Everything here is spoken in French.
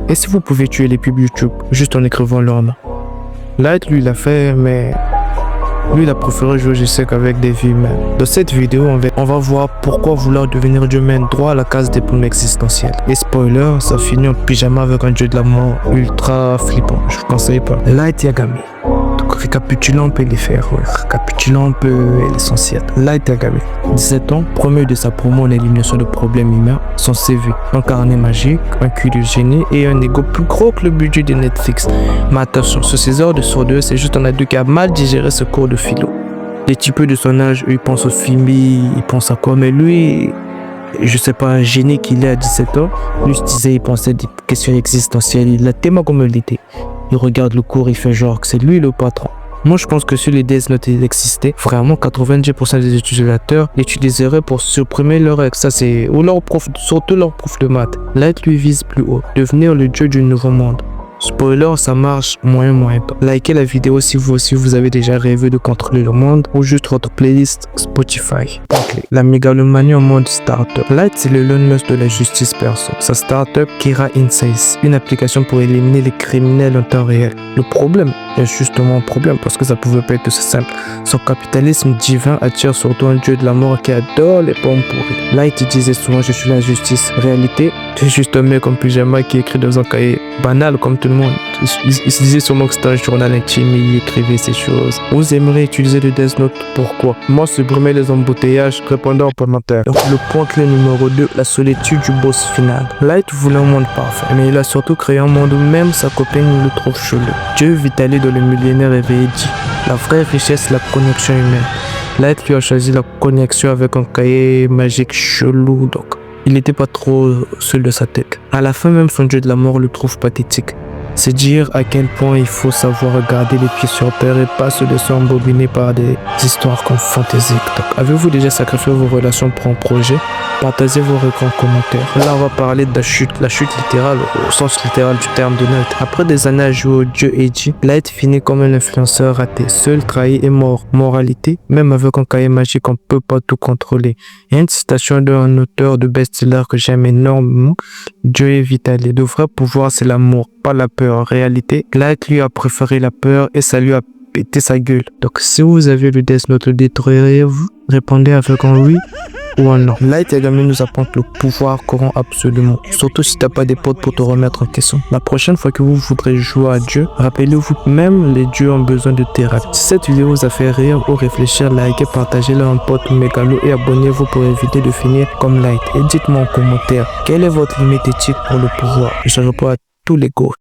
Et si vous pouvez tuer les pubs YouTube juste en écrivant leur nom? Light, lui, l'a fait, mais lui, il a préféré jouer je sais qu'avec des vies humaines. Dans cette vidéo, on va voir pourquoi vouloir devenir Dieu mène droit à la case des problèmes existentiels. Et spoiler, ça finit en pyjama avec un dieu de la mort ultra flippant. Je vous conseille pas. Light Yagami. Donc récapitulons un peu les faits, récapitulons un peu l'essentiel. Light Yagami, 17 ans, premier de sa promo en élimination de problèmes humains, son CV, un carnet magique, un cul de génie et un ego plus gros que le budget de Netflix. Mais attention, sur ces heures de sourdeur, c'est juste un ado qui a mal digéré ce cours de philo. Les types de son âge, eux, ils pensent au film, ils pensent à quoi, mais lui, je sais pas, un génie qu'il est à 17 ans, lui se disait, il pensait des questions existentielles, il a tellement comme l'idée. Il regarde le cours, il fait genre que c'est lui le patron. Moi, je pense que si les Death Note existaient, vraiment 90% des utilisateurs l'utiliseraient pour supprimer leur ex. Ça, c'est ou leur prof, surtout leur prof de maths. Light lui vise plus haut, devenir le dieu du nouveau monde. Spoiler, ça marche moins. Likez la vidéo si vous aussi vous avez déjà rêvé de contrôler le monde ou juste votre playlist Spotify. La mégalomanie au monde startup. Light, c'est le Elon Musk de la justice perso. Sa startup Kira Insights, une application pour éliminer les criminels en temps réel. Le problème, il y a justement un problème parce que ça pouvait pas être aussi simple. Son capitalisme divin attire surtout un dieu de la mort qui adore les pommes pourries. Light disait souvent je suis la justice. Réalité, c'est juste un mec en pyjama qui écrit dans un cahier banal comme tout le monde. Il se disait sûrement que c'était un journal intime, il écrivait ces choses. Vous aimeriez utiliser le Death Note, pourquoi? Moi, supprimer les embouteillages, répondant aux commentaires. Donc, le point clé numéro 2, la solitude du boss final. Light voulait un monde parfait, mais il a surtout créé un monde où même sa copine le trouve chelou. Dieu Vitali dans le millénaire éveillé dit, la vraie richesse, la connexion humaine. Light lui a choisi la connexion avec un cahier magique chelou, donc il n'était pas trop seul de sa tête. À la fin, même son dieu de la mort le trouve pathétique. C'est dire à quel point il faut savoir garder les pieds sur terre et pas se laisser embobiner par des histoires comme fantaisiques. Donc, avez-vous déjà sacrifié vos relations pour un projet? Partagez vos regrets en commentaire. Là, on va parler de la chute littérale, au sens littéral du terme de Light. Après des années à jouer au dieu Eiji, Light finit comme un influenceur raté, seul, trahi et mort. Moralité, même avec un cahier magique, on peut pas tout contrôler. Il y a une citation d'un auteur de best-seller que j'aime énormément, Dieu Vitali. Le vrai pouvoir, c'est l'amour, pas la peur. En réalité, Light lui a préféré la peur et ça lui a pété sa gueule. Donc si vous avez le Death Note, le détruirez-vous? Répondez avec un oui ou un non. Light Yagami nous apporte le pouvoir courant absolument. Surtout si t'as pas des potes pour te remettre en question. La prochaine fois que vous voudrez jouer à Dieu, rappelez-vous que même les dieux ont besoin de thérapie. Si cette vidéo vous a fait rire ou réfléchir, likez, partagez-le à un pote mégalo et abonnez-vous pour éviter de finir comme Light. Et dites-moi en commentaire, quelle est votre limite éthique pour le pouvoir? Je réponds à tous les go.